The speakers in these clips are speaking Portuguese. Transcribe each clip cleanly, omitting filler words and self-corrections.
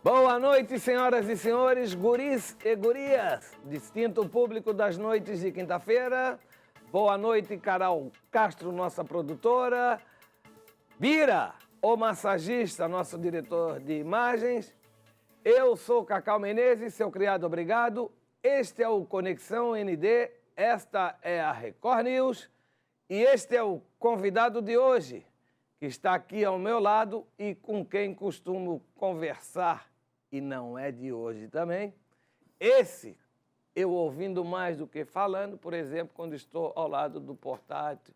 Boa noite, senhoras e senhores, guris e gurias, distinto público das noites de quinta-feira. Boa noite, Carol Castro, nossa produtora. Bira, o massagista, nosso diretor de imagens. Eu sou Cacau Menezes, seu criado obrigado. Este é o Conexão ND, esta é a Record News e este é o convidado de hoje, que está aqui ao meu lado e com quem costumo conversar, e não é de hoje também. Esse, eu ouvindo mais do que falando, por exemplo, quando estou ao lado do portátil,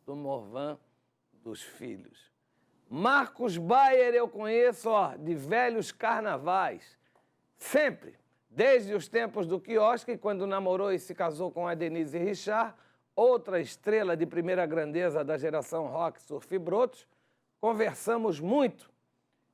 do Morvan, dos filhos. Marcos Bayer eu conheço, de velhos carnavais, sempre, desde os tempos do quiosque, quando namorou e se casou com a Denise Richard, outra estrela de primeira grandeza da geração rock surf brotos. Conversamos muito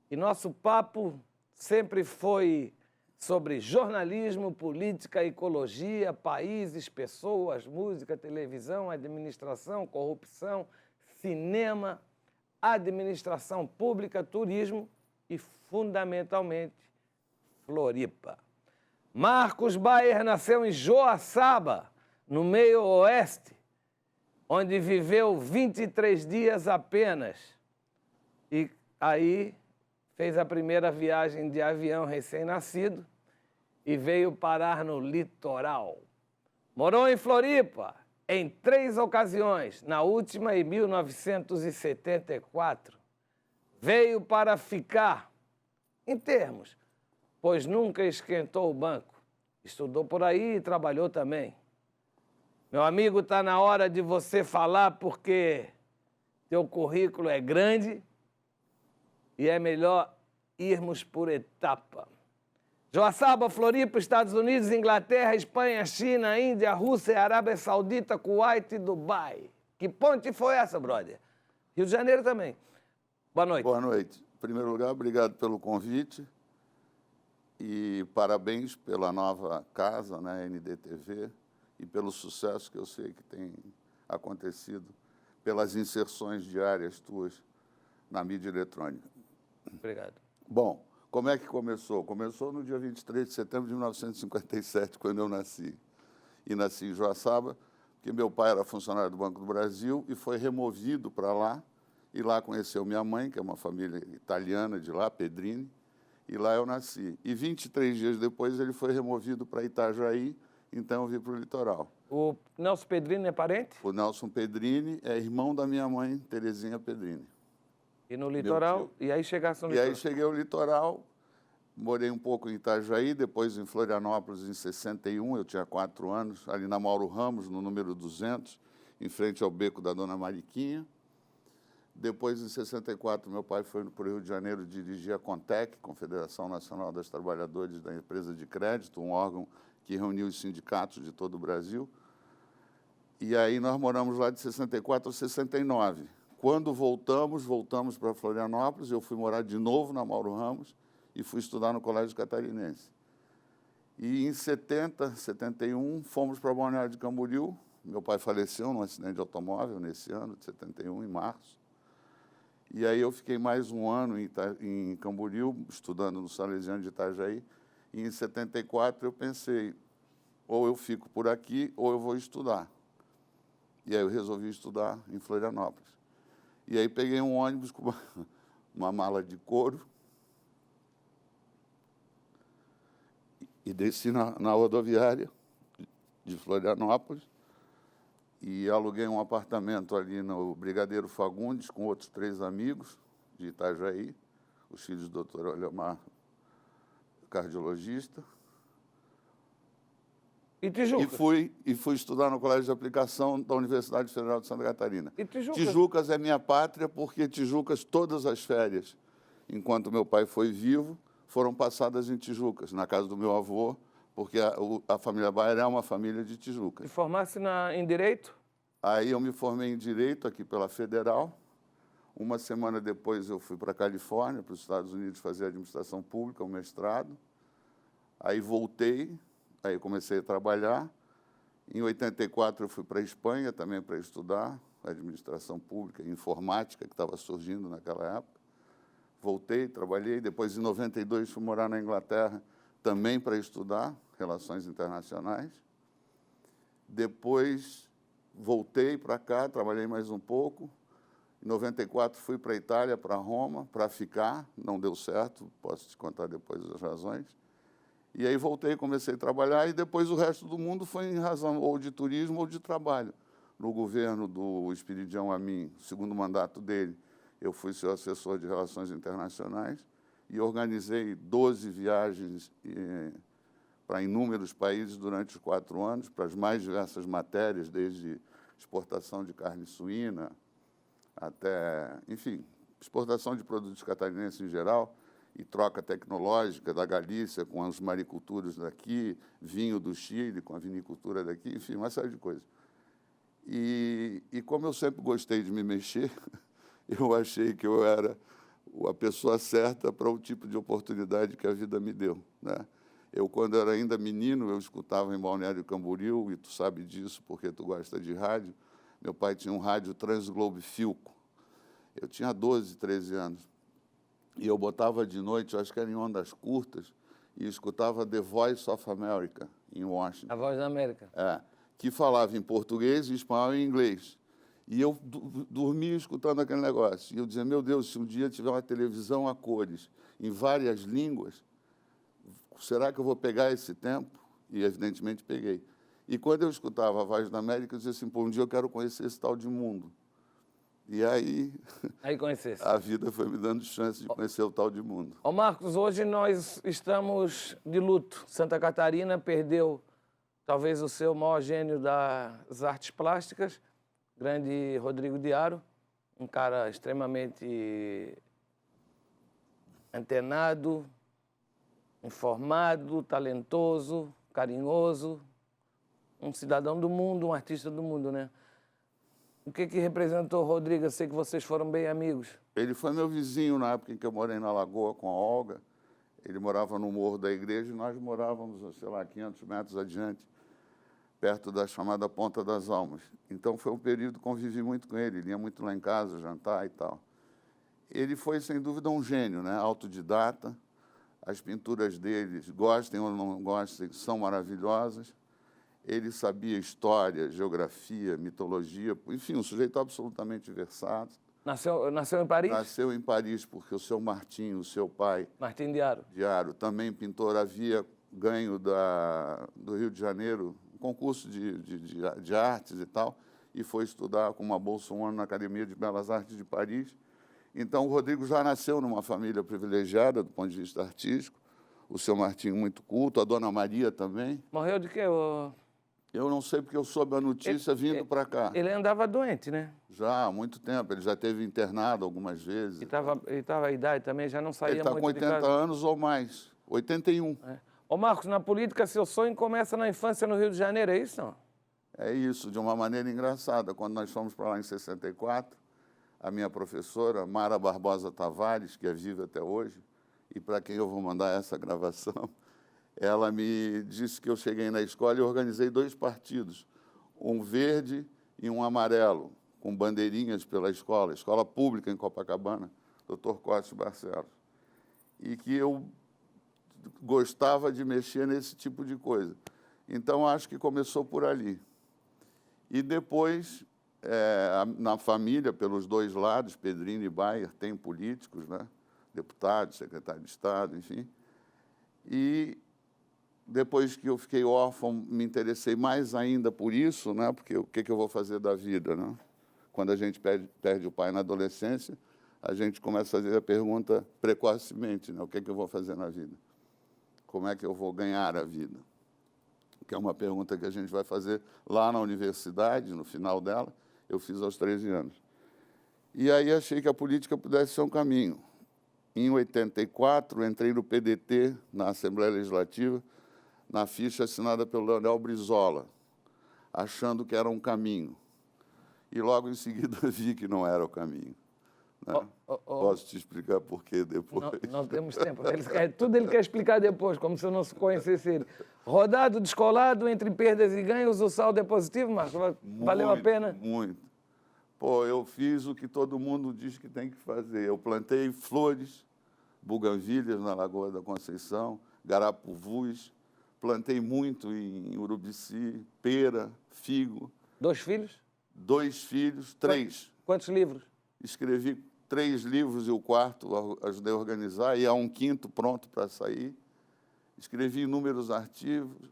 e nosso papo sempre foi sobre jornalismo, política, ecologia, países, pessoas, música, televisão, administração, corrupção, cinema, administração pública, turismo e, fundamentalmente, Floripa. Marcos Bayer nasceu em Joaçaba, no meio oeste, onde viveu 23 dias apenas. E aí fez a primeira viagem de avião recém-nascido e veio parar no litoral. Morou em Floripa em 3 ocasiões, na última em 1974. Veio para ficar, em termos, pois nunca esquentou o banco. Estudou por aí e trabalhou também. Meu amigo, está na hora de você falar porque teu currículo é grande e é melhor irmos por etapa. Joaçaba, Floripa, Estados Unidos, Inglaterra, Espanha, China, Índia, Rússia, Arábia Saudita, Kuwait e Dubai. Que ponte foi essa, brother? Rio de Janeiro também. Boa noite. Boa noite. Em primeiro lugar, obrigado pelo convite e parabéns pela nova casa, né, NDTV, e pelo sucesso que eu sei que tem acontecido pelas inserções diárias tuas na mídia eletrônica. Obrigado. Bom, como é que começou? Começou no dia 23 de setembro de 1957, quando eu nasci. E nasci em Joaçaba, porque meu pai era funcionário do Banco do Brasil e foi removido para lá. E lá conheceu minha mãe, que é uma família italiana de lá, Pedrini, e lá eu nasci. E 23 dias depois ele foi removido para Itajaí, então eu vim para o litoral. O Nelson Pedrini é parente? O Nelson Pedrini é irmão da minha mãe, Terezinha Pedrini. E no litoral? E aí chegasse no litoral? litoral? E aí cheguei ao litoral, morei um pouco em Itajaí, depois em Florianópolis em 61, eu tinha 4 anos, ali na Mauro Ramos, no número 200, em frente ao beco da Dona Mariquinha. Depois, em 64, meu pai foi para o Rio de Janeiro dirigir a CONTEC, Confederação Nacional dos Trabalhadores da Empresa de Crédito, um órgão que reuniu os sindicatos de todo o Brasil. E aí nós moramos lá de 64 a 69. Quando voltamos para Florianópolis, eu fui morar de novo na Mauro Ramos e fui estudar no Colégio Catarinense. E em 70, 71, fomos para Balneário de Camboriú. Meu pai faleceu num acidente de automóvel nesse ano, de 71, em março. E aí eu fiquei mais um ano em Camboriú, estudando no Salesiano de Itajaí. E em 74 eu pensei, ou eu fico por aqui ou eu vou estudar. E aí eu resolvi estudar em Florianópolis. E aí peguei um ônibus com uma mala de couro e desci na rodoviária de Florianópolis e aluguei um apartamento ali no Brigadeiro Fagundes com outros 3 amigos de Itajaí, os filhos do Dr. Oleomar, cardiologista. E Tijucas? E fui estudar no Colégio de Aplicação da Universidade Federal de Santa Catarina. E Tijucas? Tijucas é minha pátria, porque Tijucas, todas as férias, enquanto meu pai foi vivo, foram passadas em Tijucas, na casa do meu avô, porque a família Bayer é uma família de Tijucas. E formasse em Direito? Aí eu me formei em Direito aqui pela Federal. Uma semana depois eu fui para a Califórnia, para os Estados Unidos, fazer Administração Pública, um mestrado. Aí voltei. Aí comecei a trabalhar. Em 84 eu fui para a Espanha também para estudar administração pública e informática, que estava surgindo naquela época. voltei, trabalhei. Depois, em 92, fui morar na Inglaterra, também para estudar Relações Internacionais. Depois, voltei para cá, trabalhei mais um pouco. Em 94, fui para a Itália, para Roma, para ficar. Não deu certo, posso te contar depois as razões. E aí voltei, comecei a trabalhar, e depois o resto do mundo foi em razão ou de turismo ou de trabalho. No governo do Espiridião Amin, segundo mandato dele, eu fui seu assessor de Relações Internacionais e organizei 12 viagens para inúmeros países durante os 4 anos, para as mais diversas matérias, desde exportação de carne suína até, enfim, exportação de produtos catarinenses em geral, e troca tecnológica da Galícia com as mariculturas daqui, vinho do Chile com a vinicultura daqui, enfim, uma série de coisas. E como eu sempre gostei de me mexer, eu achei que eu era a pessoa certa para o tipo de oportunidade que a vida me deu, né? Eu, quando era ainda menino, eu escutava em Balneário Camboriú, e tu sabe disso porque tu gosta de rádio. Meu pai tinha um rádio Transglobe Filco. Eu tinha 12, 13 anos. E eu botava de noite, eu acho que era em ondas curtas, e escutava The Voice of America, em Washington. A Voz da América. Que falava em português, em espanhol e em inglês. E eu dormia escutando aquele negócio. E eu dizia, meu Deus, se um dia tiver uma televisão a cores, em várias línguas, será que eu vou pegar esse tempo? E, evidentemente, peguei. E, quando eu escutava a Voz da América, eu dizia assim, pô, um dia eu quero conhecer esse tal de mundo. E aí Conhecesse. A vida foi me dando chance de conhecer o tal de mundo. Ô Marcos, hoje nós estamos de luto. Santa Catarina perdeu talvez o seu maior gênio das artes plásticas, grande Rodrigo de Aro, um cara extremamente antenado, informado, talentoso, carinhoso, um cidadão do mundo, um artista do mundo, né? O que representou o Rodrigo? Eu sei que vocês foram bem amigos. Ele foi meu vizinho na época em que eu morei na Lagoa com a Olga. Ele morava no Morro da Igreja e nós morávamos, sei lá, 500 metros adiante, perto da chamada Ponta das Almas. Então, foi um período que convivi muito com ele. Ele ia muito lá em casa, jantar e tal. Ele foi, sem dúvida, um gênio, né? Autodidata. As pinturas dele, gostem ou não gostem, são maravilhosas. Ele sabia história, geografia, mitologia, enfim, um sujeito absolutamente versátil. Nasceu em Paris? Nasceu em Paris, porque o seu Martim, o seu pai... Martim de Aro. De Aro, também pintor, havia ganho do Rio de Janeiro um concurso de artes e tal, e foi estudar com uma bolsa um ano na Academia de Belas Artes de Paris. Então, o Rodrigo já nasceu numa família privilegiada do ponto de vista artístico, o seu Martim muito culto, a Dona Maria também. Morreu de quê? Eu não sei, porque eu soube a notícia vindo para cá. Ele andava doente, né? Já há muito tempo. Ele já esteve internado algumas vezes. E estava a idade também, já não saía muito de casa. Ele está com 80 anos ou mais. 81. Ô, Marcos, na política, seu sonho começa na infância no Rio de Janeiro, é isso? Não? É isso, de uma maneira engraçada. Quando nós fomos para lá em 64, a minha professora, Mara Barbosa Tavares, que é viva até hoje, e para quem eu vou mandar essa gravação, ela me disse que eu cheguei na escola e organizei 2 partidos, um verde e um amarelo, com bandeirinhas pela escola pública em Copacabana, Dr. Costa Barcelos. E que eu gostava de mexer nesse tipo de coisa. Então, acho que começou por ali. E depois, na família, pelos 2 lados, Pedrinho e Bayer, tem políticos, né? Deputados, secretário de Estado, enfim. E depois que eu fiquei órfão, me interessei mais ainda por isso, né? Porque o que eu vou fazer da vida, né? Quando a gente perde o pai na adolescência, a gente começa a fazer a pergunta precocemente, né? O que eu vou fazer na vida? Como é que eu vou ganhar a vida? Que é uma pergunta que a gente vai fazer lá na universidade, no final dela. Eu fiz aos 13 anos. E aí achei que a política pudesse ser um caminho. Em 84, entrei no PDT, na Assembleia Legislativa, na ficha assinada pelo Leonel Brizola, achando que era um caminho. E logo em seguida vi que não era o caminho. Né? Posso te explicar por quê depois? Não temos tempo. Tudo ele quer explicar depois, como se eu não conhecesse ele. Rodado, descolado, entre perdas e ganhos, o saldo é positivo, Marcos? Valeu a pena? Muito. Pô, eu fiz o que todo mundo diz que tem que fazer. Eu plantei flores buganvílias na Lagoa da Conceição, garapuvus, plantei muito em Urubici, pera, figo. 2 filhos? 2 filhos, 3. Quantos livros? Escrevi 3 livros e o 4º ajudei a organizar, e há um 5º pronto para sair. Escrevi inúmeros artigos,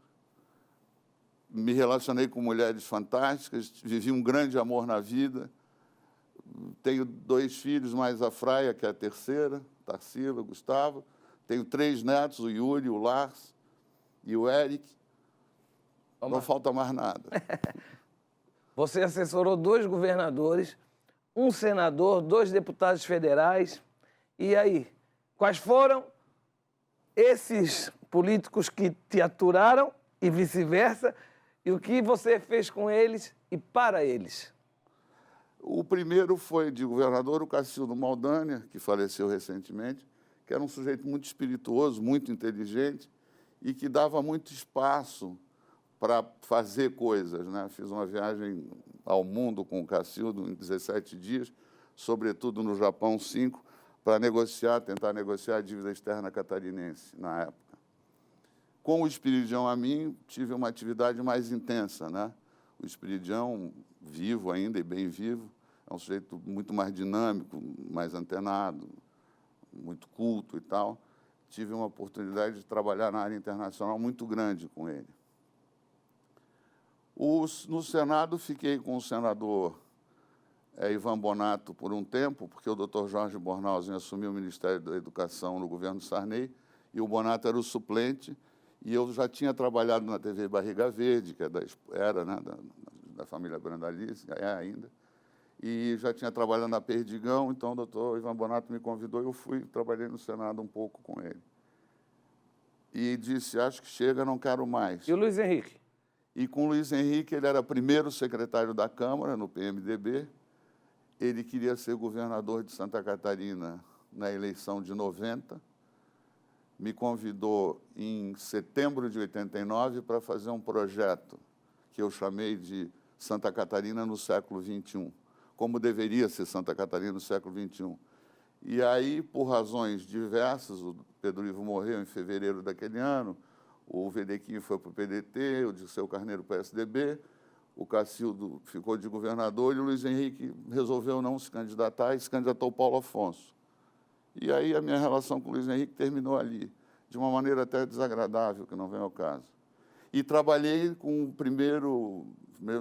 me relacionei com mulheres fantásticas, vivi um grande amor na vida. Tenho 2 filhos, mais a Fraia, que é a terceira, Tarsila, Gustavo. Tenho 3 netos, o Yuri, o Lars e o Eric. Não falta mais nada. Você assessorou 2 governadores, 1 senador, 2 deputados federais. E aí, quais foram esses políticos que te aturaram e vice-versa? E o que você fez com eles e para eles? O primeiro foi de governador, o Cacildo Maldânia, que faleceu recentemente, que era um sujeito muito espirituoso, muito inteligente e que dava muito espaço para fazer coisas, né? Fiz uma viagem ao mundo com o Cacildo em 17 dias, sobretudo no Japão 5, para tentar negociar a dívida externa catarinense na época. Com o Espiridião Amin, tive uma atividade mais intensa, né? O Espiridião, vivo ainda e bem vivo, é um sujeito muito mais dinâmico, mais antenado, muito culto e tal. Tive uma oportunidade de trabalhar na área internacional muito grande com ele. No Senado, fiquei com o senador Ivan Bonato por um tempo, porque o doutor Jorge Bornhausen assumiu o Ministério da Educação no governo Sarney, e o Bonato era o suplente, e eu já tinha trabalhado na TV Barriga Verde, que era né, da família Brandalize, é ainda, e já tinha trabalhado na Perdigão, então o doutor Ivan Bonato me convidou e eu trabalhei no Senado um pouco com ele. E disse, acho que chega, não quero mais. E o Luiz Henrique? E com o Luiz Henrique, ele era primeiro secretário da Câmara, no PMDB. Ele queria ser governador de Santa Catarina na eleição de 90. Me convidou em setembro de 89 para fazer um projeto que eu chamei de Santa Catarina no século XXI, como deveria ser Santa Catarina no século XXI. E aí, por razões diversas, o Pedro Ivo morreu em fevereiro daquele ano, o Vedequim foi para o PDT, o Dirceu Carneiro para o PSDB, o Cacildo ficou de governador e o Luiz Henrique resolveu não se candidatar e se candidatou ao Paulo Afonso. E aí a minha relação com o Luiz Henrique terminou ali, de uma maneira até desagradável, que não vem ao caso. E trabalhei com o primeiro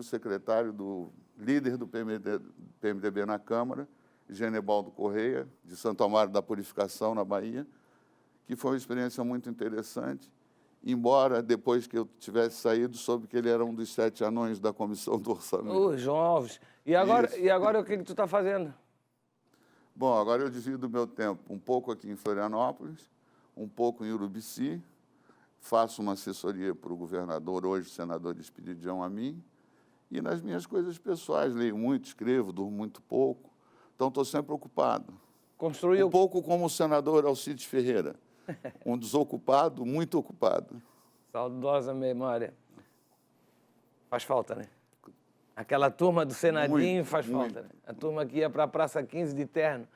secretário, líder do PMDB na Câmara, Genebaldo Correia, de Santo Amaro da Purificação, na Bahia, que foi uma experiência muito interessante, embora, depois que eu tivesse saído, soube que ele era um dos 7 anões da Comissão do Orçamento. João Alves. E agora o que tu está fazendo? Bom, agora eu divido o meu tempo um pouco aqui em Florianópolis, um pouco em Urubici, faço uma assessoria para o governador, hoje senador Espiridião Amin, e nas minhas coisas pessoais, leio muito, escrevo, durmo muito pouco, então estou sempre ocupado. Construiu... Um pouco como o senador Alcides Ferreira, um desocupado, muito ocupado. Saudosa memória. Faz falta, né? Aquela turma do Senadinho muito, faz muito. falta, né? A turma que ia para a Praça 15 de terno.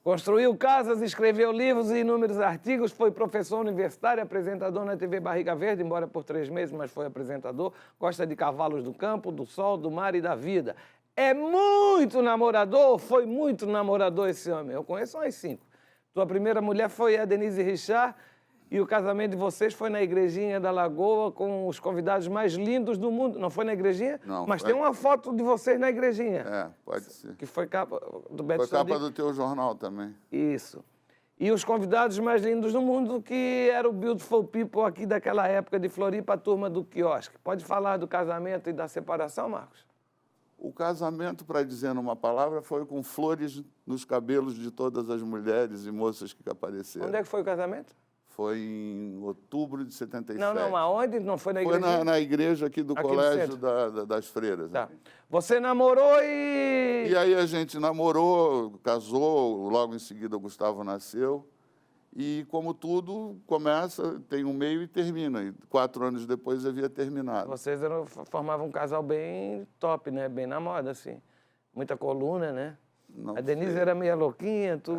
Construiu casas, escreveu livros e inúmeros artigos, foi professor universitário, apresentador na TV Barriga Verde, embora por 3 meses, mas foi apresentador. Gosta de cavalos do campo, do sol, do mar e da vida. É muito namorador, foi muito namorador esse homem. Eu conheço umas 5. Tua primeira mulher foi a Denise Richard e o casamento de vocês foi na igrejinha da Lagoa com os convidados mais lindos do mundo. Não foi na igrejinha? Não. Mas foi... tem uma foto de vocês na igrejinha. É, pode ser. Que foi capa do Beto Foi capa Sadi. do teu jornal também. Isso. E os convidados mais lindos do mundo, que era o Beautiful People aqui daquela época de Floripa, a turma do quiosque. Pode falar do casamento e da separação, Marcos? O casamento, para dizer numa palavra, foi com flores nos cabelos de todas as mulheres e moças que apareceram. Onde é que foi o casamento? Foi em outubro de 77. Não, aonde? Não foi na igreja? Foi na igreja aqui do Aqui Colégio das Freiras. Tá. Você namorou e... E aí a gente namorou, casou, logo em seguida o Gustavo nasceu. E como tudo começa, tem um meio e termina. E 4 anos depois havia terminado. Vocês formavam um casal bem top, né? Bem na moda, assim. Muita coluna, né? Não a Denise sei. era meio louquinha, tu...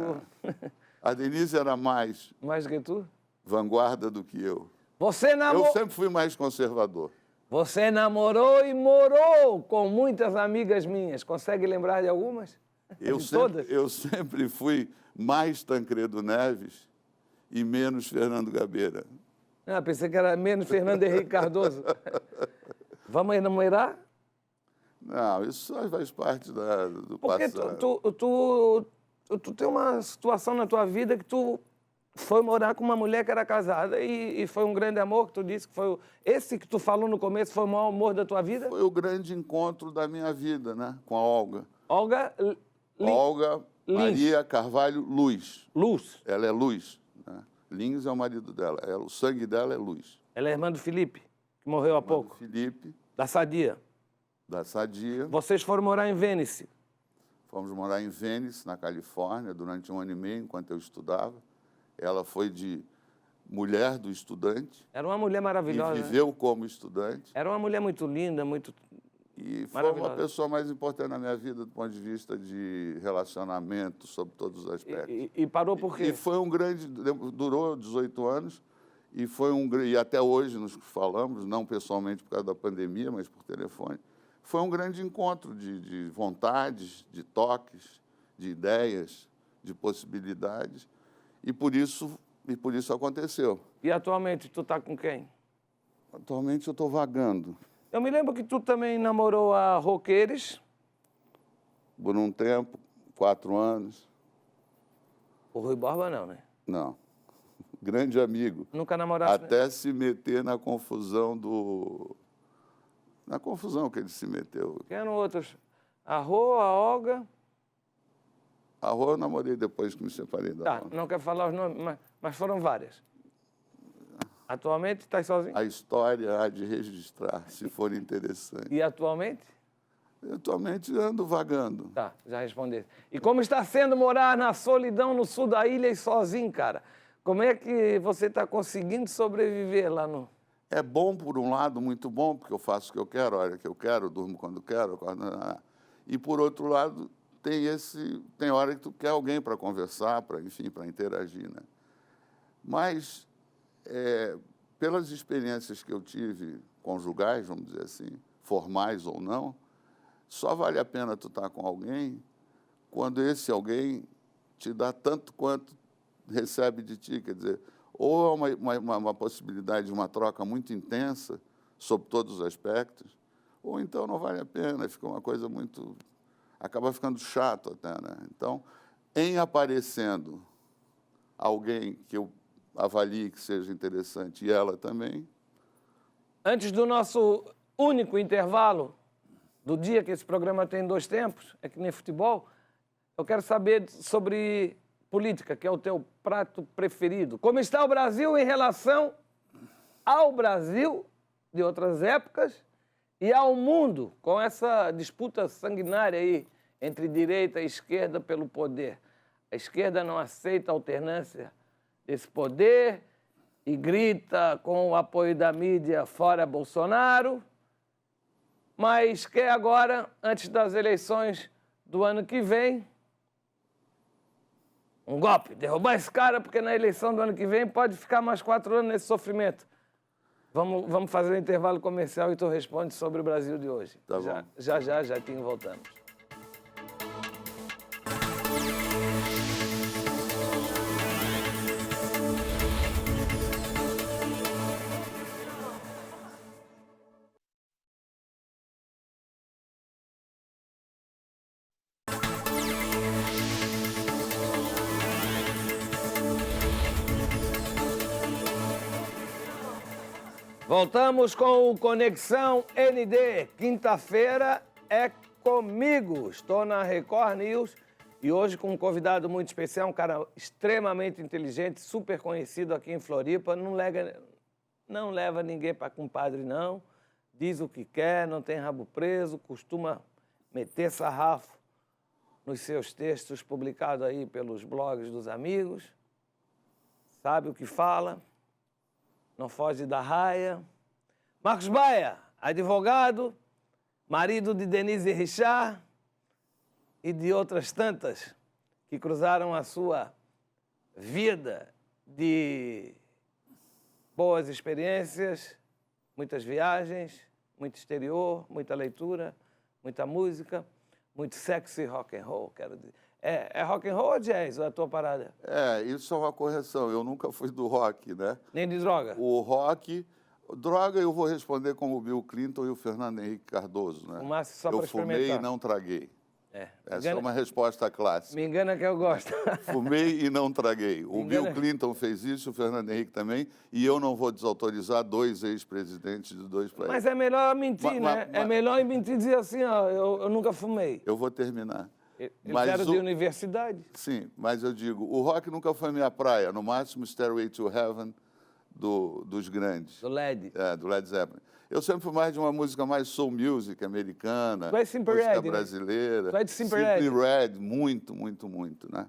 A Denise era mais Mais que tu? vanguarda do que eu. Você Eu sempre fui mais conservador. Você namorou e morou com muitas amigas minhas. Consegue lembrar de algumas? De todas? Eu sempre fui mais Tancredo Neves e menos Fernando Gabeira. Ah, pensei que era menos Fernando Henrique Cardoso. Vamos enumerar? Não, isso só faz parte do Porque passado. tu tem uma situação na tua vida que tu foi morar com uma mulher que era casada e foi um grande amor que tu disse que foi... Esse que tu falou no começo foi o maior amor da tua vida? Foi o grande encontro da minha vida, né? Com a Olga. Olga Olga Lins. Maria Carvalho Luz. Luz. Ela é Luz, né? Lins é o marido dela. O sangue dela é Luz. Ela é irmã do Felipe, que morreu há pouco. Felipe, Da Sadia. da Sadia. Vocês foram morar em Vênice. Fomos morar em Vênice, na Califórnia, durante 1 ano e meio, enquanto eu estudava. Ela foi de mulher do estudante Era uma mulher maravilhosa. e viveu como estudante. Era uma mulher muito linda, muito... E foi Maravilhosa. uma pessoa mais importante na minha vida do ponto de vista de relacionamento, sobre todos os aspectos. E parou por quê? E foi um grande... Durou 18 anos e e até hoje nos falamos, não pessoalmente por causa da pandemia, mas por telefone. Foi um grande encontro de vontades, de toques, de ideias, de possibilidades. E por isso aconteceu. E atualmente tu tá com quem? Atualmente eu estou vagando. Eu me lembro que tu também namorou a Roqueires. Por um tempo, 4 anos. O Rui Borba não, né? Não. Grande amigo. Nunca namoraste, né? Até se meter na confusão na confusão que ele se meteu. Quem eram outros? A Rô, a Olga... A Rô eu namorei depois que me separei da Tá, Rô. não quero falar os nomes, mas foram várias. Atualmente estás sozinho? A história há de registrar, se for interessante. E atualmente? Eu atualmente ando vagando. Tá, já respondi. E como está sendo morar na solidão no sul da ilha e sozinho, cara? Como é que você está conseguindo sobreviver lá no... É bom, por um lado, muito bom, porque eu faço o que eu quero, a hora que eu quero, durmo quando quero. E, por outro lado, tem hora que tu quer alguém para conversar, para interagir, né? Mas, pelas experiências que eu tive conjugais, vamos dizer assim, formais ou não, só vale a pena tu estar com alguém quando esse alguém te dá tanto quanto recebe de ti, quer dizer, ou é uma possibilidade de uma troca muito intensa, sob todos os aspectos, ou então não vale a pena, fica uma coisa muito... acaba ficando chato até, né? Então, em aparecendo alguém que eu avalie que seja interessante, e ela também... Antes do nosso único intervalo, do dia que esse programa tem 2 tempos, é que nem futebol, eu quero saber sobre política, que é o teu prato preferido. Como está o Brasil em relação ao Brasil de outras épocas e ao mundo, com essa disputa sanguinária aí entre direita e esquerda pelo poder? A esquerda não aceita a alternância desse poder e grita com o apoio da mídia fora Bolsonaro, mas quer agora, antes das eleições do ano que vem, um golpe, derrubar esse cara, porque na eleição do ano que vem pode ficar mais 4 anos nesse sofrimento. Vamos fazer um intervalo comercial e tu responde sobre o Brasil de hoje. Tá bom. Já voltamos. Voltamos com o Conexão ND. Quinta-feira é comigo. Estou na Record News e hoje com um convidado muito especial, um cara extremamente inteligente, super conhecido aqui em Floripa. Não leva ninguém para compadre, não. Diz o que quer, não tem rabo preso, costuma meter sarrafo nos seus textos publicados aí pelos blogs dos amigos. Sabe o que fala. Não foge da raia. Marcos Baia, advogado, marido de Denise Richard e de outras tantas que cruzaram a sua vida de boas experiências, muitas viagens, muito exterior, muita leitura, muita música, muito sexy rock and roll, quero dizer. É rock and roll ou jazz, ou é a tua parada? Isso é uma correção. Eu nunca fui do rock, né? Nem de droga? O rock... Droga, eu vou responder como o Bill Clinton e o Fernando Henrique Cardoso, né? Fumasse só para experimentar. Eu fumei e não traguei. Essa é uma resposta clássica. Me engana que eu gosto. Fumei e não traguei. O Bill Clinton fez isso, o Fernando Henrique também, e eu não vou desautorizar 2 ex-presidentes de 2 países. Mas é melhor mentir, né? É melhor mentir e dizer assim, ó, eu nunca fumei. Eu vou terminar. Eu quero de universidade. Sim, mas eu digo, o rock nunca foi minha praia, no máximo Stairway to Heaven dos grandes. Do LED. Do Led Zeppelin. Eu sempre fui mais de uma música mais soul music, americana, tu é Simple música Red, brasileira. Tu é de Simple Red, muito, muito, muito, né?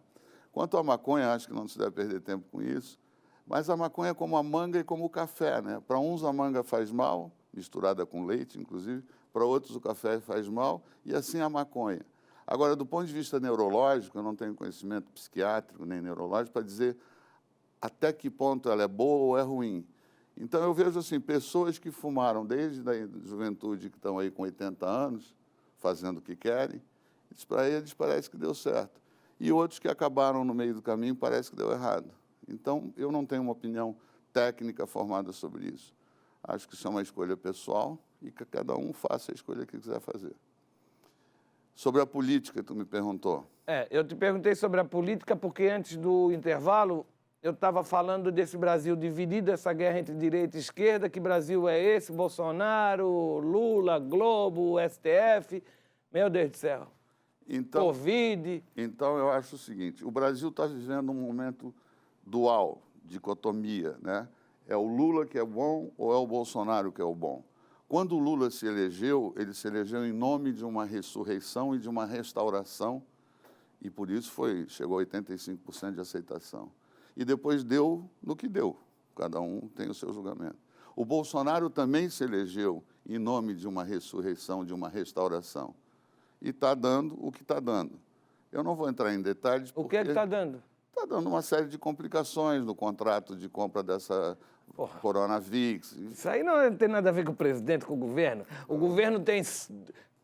Quanto à maconha, acho que não se deve perder tempo com isso, mas a maconha é como a manga e como o café, né? Para uns a manga faz mal, misturada com leite, inclusive, para outros o café faz mal, e assim a maconha. Agora, do ponto de vista neurológico, eu não tenho conhecimento psiquiátrico nem neurológico para dizer até que ponto ela é boa ou é ruim. Então, eu vejo assim, pessoas que fumaram desde a juventude, que estão aí com 80 anos, fazendo o que querem, para eles parece que deu certo. E outros que acabaram no meio do caminho, parece que deu errado. Então, eu não tenho uma opinião técnica formada sobre isso. Acho que isso é uma escolha pessoal e que cada um faça a escolha que quiser fazer. Sobre a política, tu me perguntou. Eu te perguntei sobre a política porque antes do intervalo eu estava falando desse Brasil dividido, essa guerra entre direita e esquerda, que Brasil é esse, Bolsonaro, Lula, Globo, STF, meu Deus do céu, Covid. Então, eu acho o seguinte, o Brasil está vivendo um momento dual, dicotomia, né? É o Lula que é bom ou é o Bolsonaro que é o bom? Quando o Lula se elegeu, ele se elegeu em nome de uma ressurreição e de uma restauração, e por isso chegou a 85% de aceitação. E depois deu no que deu. Cada um tem o seu julgamento. O Bolsonaro também se elegeu em nome de uma ressurreição, de uma restauração. E está dando o que está dando. Eu não vou entrar em detalhes porque... O que é que está dando? Está dando uma série de complicações no contrato de compra dessa Coronavix. Isso aí não tem nada a ver com o presidente, com o governo. O governo tem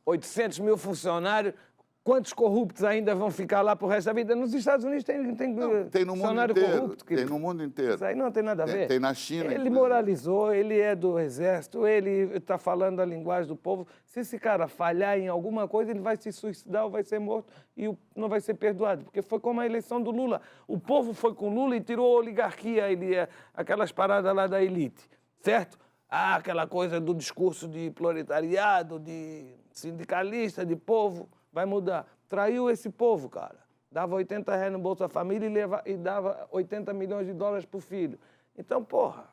800 mil funcionários. Quantos corruptos ainda vão ficar lá para o resto da vida? Nos Estados Unidos tem no funcionário mundo inteiro, corrupto. Tem no mundo inteiro. Isso aí não tem nada a ver. Tem na China. Ele moralizou, ele é do exército, ele está falando a linguagem do povo. Se esse cara falhar em alguma coisa, ele vai se suicidar ou vai ser morto e não vai ser perdoado. Porque foi como a eleição do Lula. O povo foi com Lula e tirou a oligarquia, aquelas paradas lá da elite, certo? Aquela coisa do discurso de proletariado, de sindicalista, de povo. Vai mudar. Traiu esse povo, cara. Dava R$80 no Bolsa Família e dava 80 milhões de dólares para o filho. Então, porra.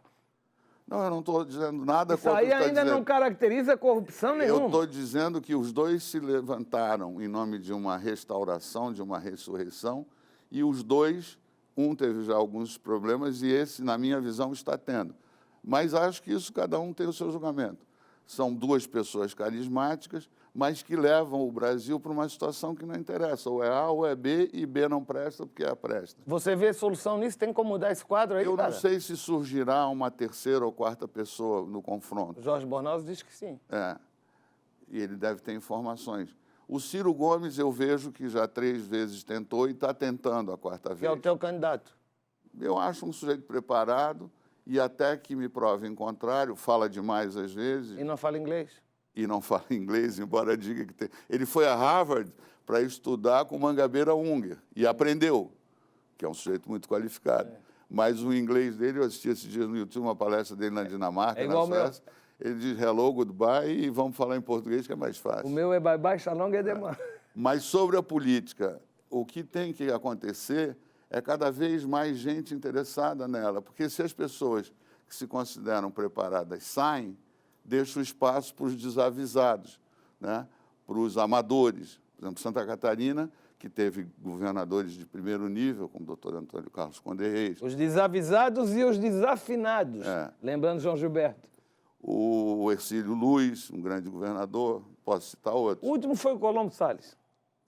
Não, eu não estou dizendo nada contra o que você está dizendo. Isso aí ainda não caracteriza corrupção nenhuma. Eu estou dizendo que os dois se levantaram em nome de uma restauração, de uma ressurreição, e os dois, um teve já alguns problemas e esse, na minha visão, está tendo. Mas acho que isso cada um tem o seu julgamento. São duas pessoas carismáticas, mas que levam o Brasil para uma situação que não interessa. Ou é A ou é B, e B não presta porque A presta. Você vê solução nisso? Tem como mudar esse quadro aí, Eu não sei se surgirá uma terceira ou quarta pessoa no confronto. O Jorge Bornoz diz que sim. E ele deve ter informações. O Ciro Gomes, eu vejo que já 3 vezes tentou e está tentando a quarta vez. Que é o teu candidato. Eu acho um sujeito preparado e até que me prove em contrário, fala demais às vezes. E não fala inglês? E não fala inglês, embora diga que tem. Ele foi a Harvard para estudar com Mangabeira Unger e aprendeu, que é um sujeito muito qualificado. Mas o inglês dele, eu assisti esses dias no YouTube uma palestra dele na Dinamarca, na Suécia. Ele diz hello, goodbye e vamos falar em português que é mais fácil. O meu é bye bye, shalom e demais. Mas sobre a política, o que tem que acontecer é cada vez mais gente interessada nela, porque se as pessoas que se consideram preparadas saem, deixa o espaço para os desavisados, né? Para os amadores. Por exemplo, Santa Catarina, que teve governadores de primeiro nível, como o doutor Antônio Carlos Conde Reis. Os desavisados e os desafinados, lembrando João Gilberto. O Hercílio Luz, um grande governador, posso citar outros. O último foi o Colombo Salles.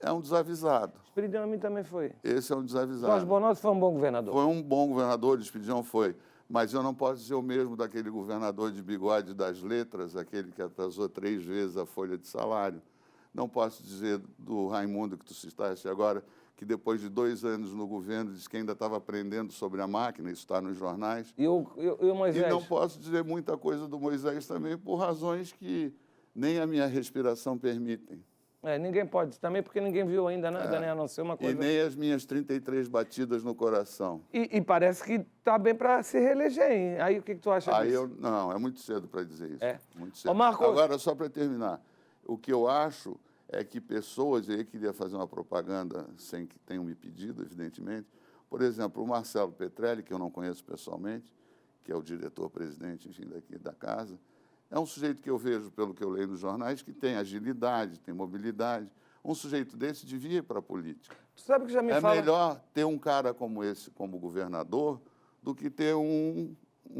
é um desavisado. Espiridião Amin também foi. Esse é um desavisado. Jorge Bonotti foi um bom governador. Foi um bom governador, Espiridião foi. Mas eu não posso dizer o mesmo daquele governador de bigode das letras, aquele que atrasou 3 vezes a folha de salário. Não posso dizer do Raimundo, que tu citaste agora, que depois de 2 anos no governo disse que ainda estava aprendendo sobre a máquina, isso está nos jornais. E o Moisés? E não posso dizer muita coisa do Moisés também, por razões que nem a minha respiração permitem. Ninguém pode, também porque ninguém viu ainda nada, né? A não ser uma coisa... E nem as minhas 33 batidas no coração. E parece que está bem para se reeleger, hein? Aí o que tu acha disso? Não, é muito cedo para dizer isso. Muito cedo. Ô, Marcos... Agora, só para terminar, o que eu acho é que pessoas, e aí queria fazer uma propaganda sem que tenham me pedido, evidentemente, por exemplo, o Marcelo Petrelli, que eu não conheço pessoalmente, que é o diretor-presidente, enfim, daqui da casa, é um sujeito que eu vejo, pelo que eu leio nos jornais, que tem agilidade, tem mobilidade. Um sujeito desse devia ir para a política. Tu sabe que já me fala... É melhor ter um cara como esse como governador do que ter um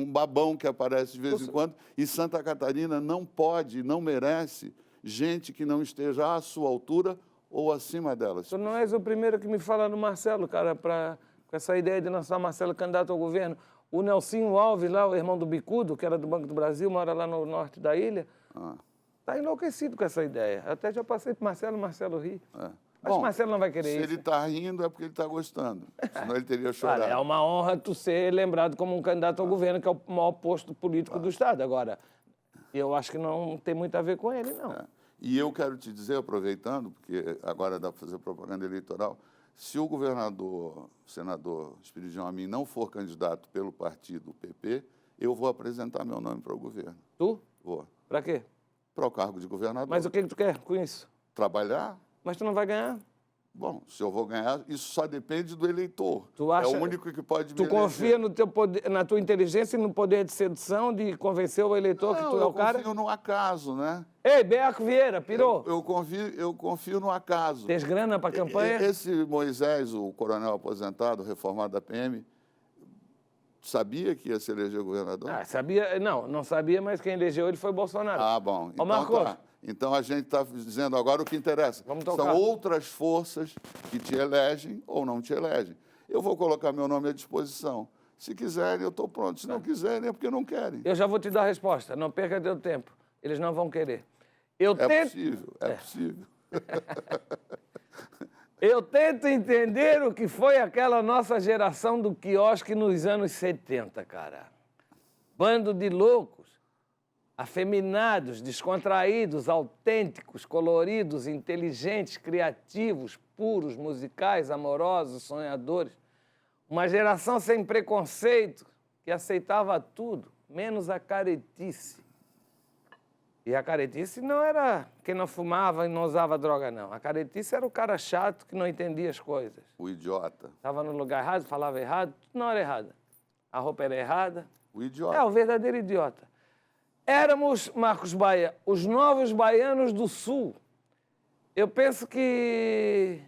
babão que aparece de vez em quando. E Santa Catarina não pode, não merece gente que não esteja à sua altura ou acima delas. Tu não és o primeiro que me fala no Marcelo, cara, com essa ideia de lançar Marcelo candidato ao governo. O Nelsinho Alves, lá, o irmão do Bicudo, que era do Banco do Brasil, mora lá no norte da ilha, está enlouquecido com essa ideia. Até já passei para Marcelo ri. Acho que Marcelo não vai querer isso. Se ele está rindo é porque ele está gostando, senão ele teria chorado. É uma honra tu ser lembrado como um candidato ao governo, que é o maior posto político do Estado. Agora, eu acho que não tem muito a ver com ele, não. E eu quero te dizer, aproveitando, porque agora dá para fazer propaganda eleitoral, se o governador, senador Espiridião Amin não for candidato pelo partido PP, eu vou apresentar meu nome para o governo. Tu? Vou. Para quê? Para o cargo de governador. Mas o que tu quer com isso? Trabalhar. Mas tu não vai ganhar? Bom, se eu vou ganhar, isso só depende do eleitor. Tu acha, é o único que pode me Tu confia no teu poder, na tua inteligência e no poder de sedução de convencer o eleitor que tu é o cara? Eu confio no acaso, né? Ei, Beaco Vieira, pirou? Eu confio no acaso. Tens grana para a campanha? Esse Moisés, o coronel aposentado, reformado da PM, sabia que ia se eleger governador? Sabia. Não sabia, mas quem elegeu ele foi Bolsonaro. Bom. Então, Marcos, Então a gente está dizendo agora o que interessa. São outras forças que te elegem ou não te elegem. Eu vou colocar meu nome à disposição. Se quiserem, eu estou pronto. Se não quiserem, é porque não querem. Eu já vou te dar a resposta. Não perca teu tempo. Eles não vão querer. É possível. Eu tento entender o que foi aquela nossa geração do quiosque nos anos 70, cara. Bando de loucos, afeminados, descontraídos, autênticos, coloridos, inteligentes, criativos, puros, musicais, amorosos, sonhadores. Uma geração sem preconceito, que aceitava tudo, menos a caretice. E a caretice não era quem não fumava e não usava droga, não. A caretice era o cara chato que não entendia as coisas. O idiota. Estava no lugar errado, falava errado, tudo na hora errada. A roupa era errada. O idiota. É, o verdadeiro idiota. Éramos, Marcos Baia, os novos baianos do Sul. Eu penso que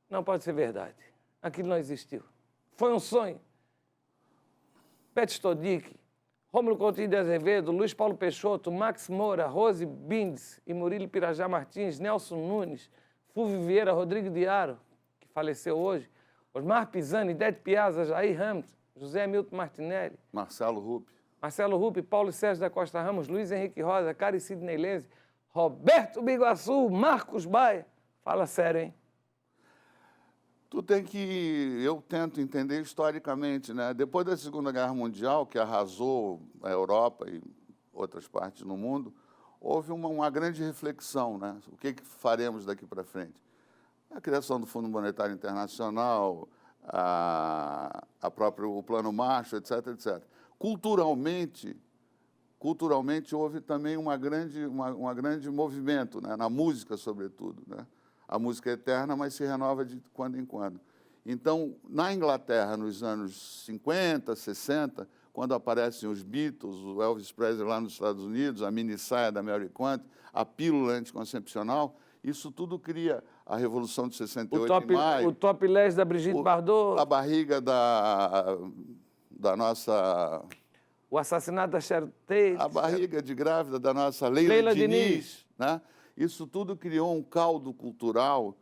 não pode ser verdade. Aquilo não existiu. Foi um sonho. Pet Stodic, Rômulo Coutinho de Azevedo, Luiz Paulo Peixoto, Max Moura, Rose Bindes e Murilo Pirajá Martins, Nelson Nunes, Fulvio Vieira, Rodrigo Diaro, que faleceu hoje, Osmar Pisani, Dete Piazza, Jair Hamilton, José Milton Martinelli, Marcelo Rupp, Paulo Sérgio da Costa Ramos, Luiz Henrique Rosa, Cari Sidney Lenze, Roberto Biguaçu, Marcos Baia. Fala sério, hein? Eu tento entender historicamente, né? Depois da Segunda Guerra Mundial, que arrasou a Europa e outras partes do mundo, houve uma grande reflexão, né? O que faremos daqui para frente? A criação do Fundo Monetário Internacional, o Plano Marshall, etc., etc. Culturalmente houve também um grande movimento, né? Na música, sobretudo, né? A música é eterna, mas se renova de quando em quando. Então, na Inglaterra, nos anos 50, 60, quando aparecem os Beatles, o Elvis Presley lá nos Estados Unidos, a mini saia da Mary Quant, a pílula anticoncepcional, isso tudo cria a Revolução de 68 de maio. O topless da Brigitte Bardot. A barriga da nossa... O assassinato da Sharon Tate. A barriga de grávida da nossa Leila Diniz, né? Isso tudo criou um caldo cultural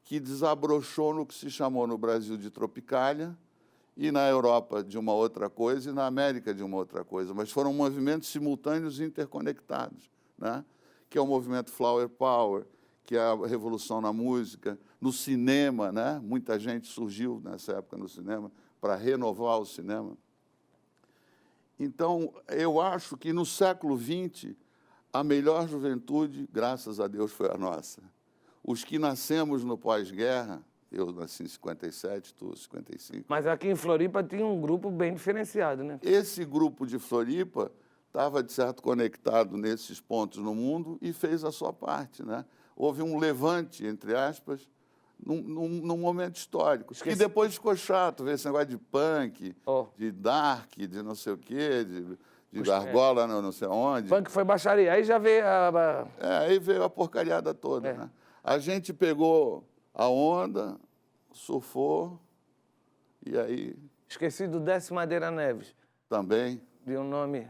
que desabrochou no que se chamou no Brasil de Tropicália, e na Europa de uma outra coisa, e na América de uma outra coisa. Mas foram movimentos simultâneos e interconectados, né? Que é o movimento Flower Power, que é a revolução na música, no cinema, né? Muita gente surgiu nessa época no cinema para renovar o cinema. Então, eu acho que no século XX, a melhor juventude, graças a Deus, foi a nossa. Os que nascemos no pós-guerra, eu nasci em 57, tu 55. Mas aqui em Floripa tinha um grupo bem diferenciado, né? Esse grupo de Floripa estava, de certo, conectado nesses pontos no mundo e fez a sua parte, né? Houve um levante, entre aspas, num momento histórico. Que depois ficou chato ver esse negócio de punk, de dark, de não sei o quê, de argola não sei aonde. Punk foi baixaria. Aí já veio a... aí veio a porcariada toda, né? A gente pegou a onda, surfou, e aí... Esqueci do Décio Madeira Neves. Também. De um nome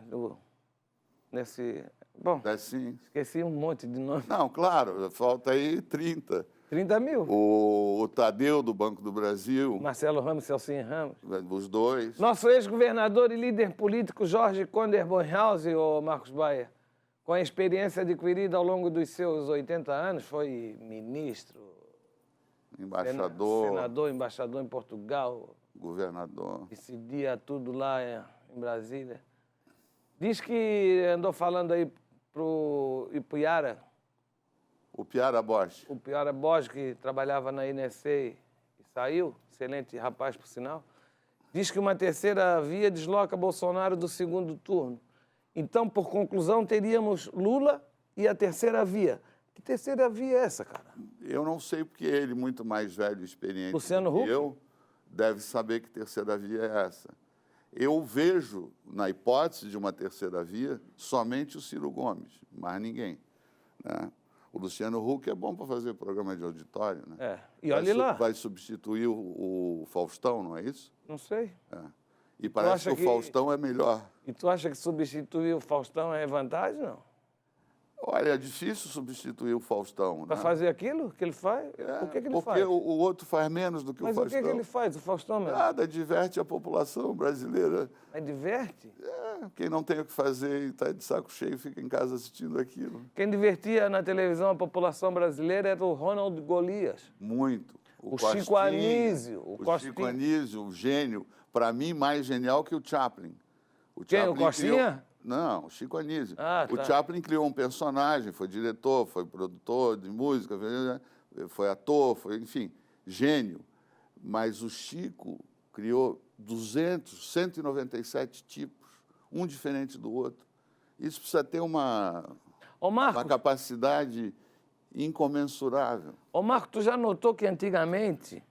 nesse... Bom, Décio. esqueci um monte de nome. Não, claro, falta aí 30. 30 mil. O Tadeu, do Banco do Brasil. Marcelo Ramos, Celcinho Ramos. Os dois. Nosso ex-governador e líder político Jorge Conder Bornhausen, o Marcos Baia, com a experiência adquirida ao longo dos seus 80 anos, foi ministro, embaixador, senador, embaixador em Portugal, governador. decidia tudo lá em Brasília. Diz que andou falando aí pro Ipuiara. O Piara Bosch. O Piara Bosch, que trabalhava na INSC e saiu, excelente rapaz, por sinal. Diz que uma terceira via desloca Bolsonaro do segundo turno. Então, por conclusão, teríamos Lula e a terceira via. Que terceira via é essa, cara? Eu não sei, porque ele, muito mais velho e experiente Luciano do que Huck? eu, deve saber que terceira via é essa. Eu vejo, na hipótese de uma terceira via, somente o Ciro Gomes, mais ninguém, né? O Luciano Huck é bom para fazer programa de auditório, né? E olha lá. Vai substituir o Faustão, não é isso? Não sei. E parece que o Faustão é melhor. E tu acha que substituir o Faustão é vantagem, não? Olha, é difícil substituir o Faustão. Para fazer aquilo que ele faz? Por que ele faz? Porque o outro faz menos do que o Faustão. Mas o que ele faz, o Faustão mesmo? Nada, diverte a população brasileira. Mas diverte? Quem não tem o que fazer e está de saco cheio fica em casa assistindo aquilo. Quem divertia na televisão a população brasileira era o Ronald Golias. Muito. O Chico Anísio. O Chico Anísio, o gênio. Para mim, mais genial que o Chaplin. Quem? O Costinha? Não, o Chico Anísio. O Chaplin criou um personagem, foi diretor, foi produtor de música, foi ator, foi, enfim, gênio. Mas o Chico criou 197 tipos, um diferente do outro. Isso precisa ter uma capacidade incomensurável. Ô, Marco, tu já notou que antigamente,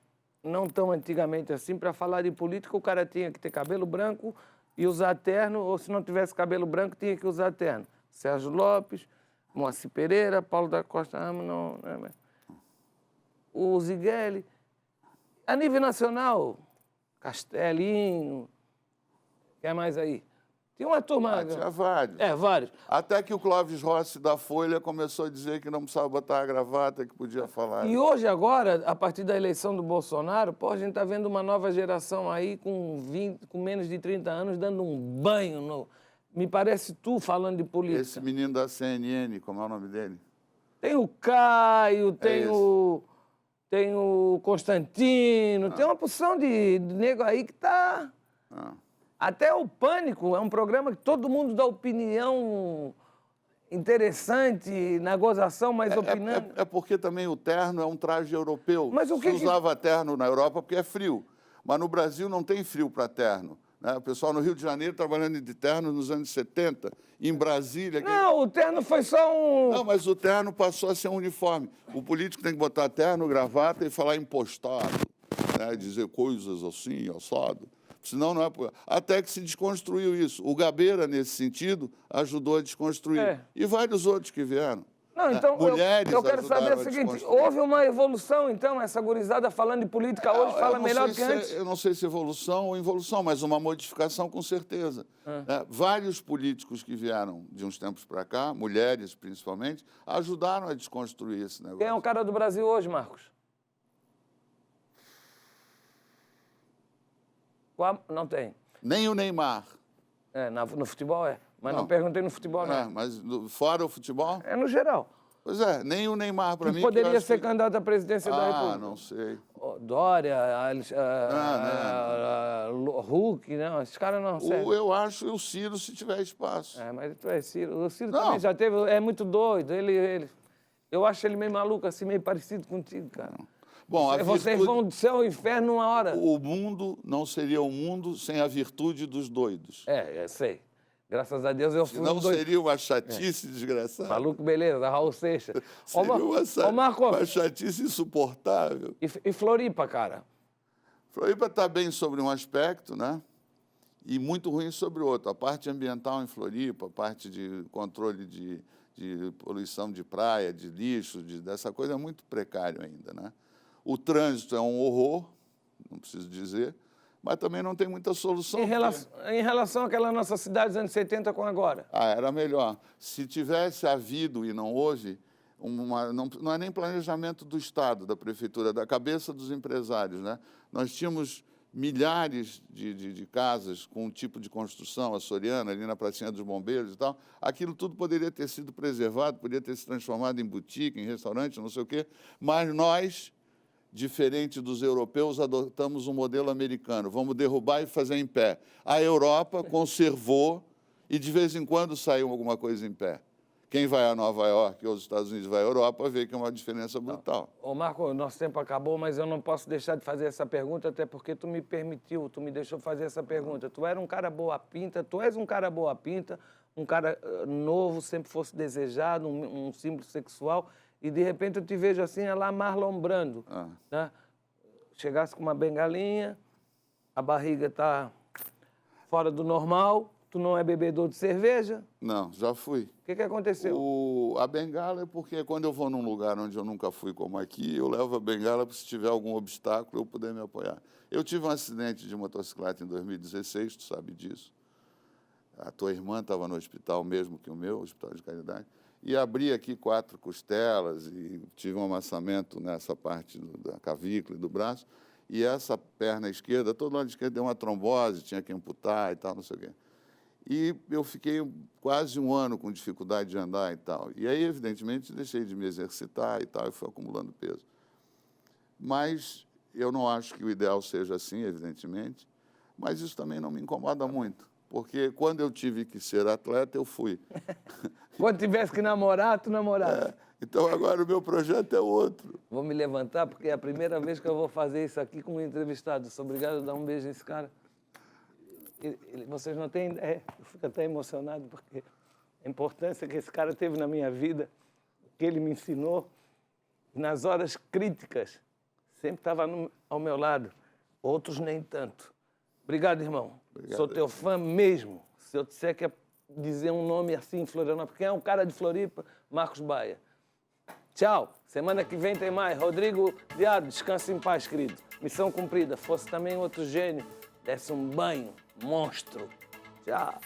não tão antigamente assim, para falar de política, o cara tinha que ter cabelo branco e usar terno, ou se não tivesse cabelo branco, tinha que usar terno. Sérgio Lopes, Moacir Pereira, Paulo da Costa Ramos, não é? O Zigueli. A nível nacional, Castelinho, quem mais aí? Tinha uma turma... Tinha vários. Vários. Até que o Clóvis Rossi da Folha começou a dizer que não precisava botar a gravata, que podia falar. E hoje, agora, a partir da eleição do Bolsonaro, a gente está vendo uma nova geração aí com menos de 30 anos dando um banho no... Me parece tu falando de política. Esse menino da CNN, como é o nome dele? Tem o Caio, tem o Constantino, tem uma porção de nego aí que está... Até o Pânico é um programa que todo mundo dá opinião interessante, na gozação, mas opinando. É porque também o terno é um traje europeu. Mas o que usava terno na Europa porque é frio. Mas no Brasil não tem frio para terno. Né? O pessoal no Rio de Janeiro trabalhando de terno nos anos 70. Em Brasília... Não, o terno foi só um... Não, mas o terno passou a ser um uniforme. O político tem que botar terno, gravata e falar impostado. Né? Dizer coisas assim, assado. Senão não é... Até que se desconstruiu isso. O Gabeira, nesse sentido, ajudou a desconstruir. E vários outros que vieram. Não, então, mulheres eu quero saber o seguinte, houve uma evolução, então, essa gurizada falando de política hoje fala melhor do que antes? Eu não sei se evolução ou involução, mas uma modificação com certeza. Vários políticos que vieram de uns tempos para cá, mulheres principalmente, ajudaram a desconstruir esse negócio. Quem é o cara do Brasil hoje, Marcos? Não tem. Nem o Neymar. No futebol é. Mas não perguntei no futebol, não. Mas fora o futebol? É no geral. Pois é, nem o Neymar para mim. Poderia ser candidato à presidência da República. Não sei. Dória, Huck, não, esses caras não servem. Eu acho o Ciro se tiver espaço. Mas tu é Ciro. O Ciro também já teve, é muito doido. Eu acho ele meio maluco, assim, meio parecido contigo, cara. Bom, Vocês vão do céu ao inferno numa hora. O mundo não seria o mundo sem a virtude dos doidos. Eu sei. Graças a Deus eu fui não um doido. Seria uma chatice desgraçada. Maluco, beleza, Raul Seixas. Seria uma chatice insuportável. E Floripa, cara? Floripa está bem sobre um aspecto, né? E muito ruim sobre o outro. A parte ambiental em Floripa, a parte de controle de poluição de praia, de lixo, dessa coisa é muito precário ainda, né? O trânsito é um horror, não preciso dizer, mas também não tem muita solução. Em relação àquela nossa cidade dos anos 70 com agora? Era melhor. Se tivesse havido, e não houve, não é nem planejamento do Estado, da Prefeitura, da cabeça dos empresários, né? Nós tínhamos milhares de casas com um tipo de construção açoriana, ali na Pracinha dos Bombeiros e tal. Aquilo tudo poderia ter sido preservado, poderia ter se transformado em boutique, em restaurante, não sei o quê, mas nós, diferente dos europeus, adotamos um modelo americano. Vamos derrubar e fazer em pé. A Europa conservou e, de vez em quando, saiu alguma coisa em pé. Quem vai a Nova York ou os Estados Unidos vai à Europa vê que é uma diferença brutal. Ô, Marco, nosso tempo acabou, mas eu não posso deixar de fazer essa pergunta, até porque tu me permitiu, tu me deixou fazer essa pergunta. Tu era um cara boa pinta, tu és um cara boa pinta, um cara novo, sempre fosse desejado, um símbolo sexual, e de repente eu te vejo assim, lá Marlon Brando. Né? Chegasse com uma bengalinha, a barriga está fora do normal, tu não é bebedor de cerveja? Não, já fui. O que aconteceu? A bengala é porque quando eu vou num lugar onde eu nunca fui, como aqui, eu levo a bengala para se tiver algum obstáculo eu poder me apoiar. Eu tive um acidente de motocicleta em 2016, tu sabe disso. A tua irmã estava no hospital mesmo que o meu, Hospital de Caridade. E abri aqui 4 costelas e tive um amassamento nessa parte da clavícula e do braço. E essa perna esquerda, todo lado esquerdo deu uma trombose, tinha que amputar e tal, não sei o quê. E eu fiquei quase um ano com dificuldade de andar e tal. E aí, evidentemente, deixei de me exercitar e tal, e fui acumulando peso. Mas eu não acho que o ideal seja assim, evidentemente, mas isso também não me incomoda muito. Porque quando eu tive que ser atleta, eu fui. Quando tivesse que namorar, tu namorasse. Então agora o meu projeto é outro. Vou me levantar, porque é a primeira vez que eu vou fazer isso aqui com um entrevistado. Sou obrigado a dar um beijo nesse cara. Vocês não têm ideia, eu fico até emocionado, porque a importância que esse cara teve na minha vida, que ele me ensinou, nas horas críticas, sempre estava ao meu lado. Outros nem tanto. Obrigado, irmão. Obrigado. Sou teu fã mesmo. Se eu disser que é dizer um nome assim em Florianópolis, quem é um cara de Floripa? Marcos Baia. Tchau. Semana que vem tem mais. Rodrigo Diado, descansa em paz, querido. Missão cumprida. Fosse também outro gênio, desse um banho. Monstro. Tchau.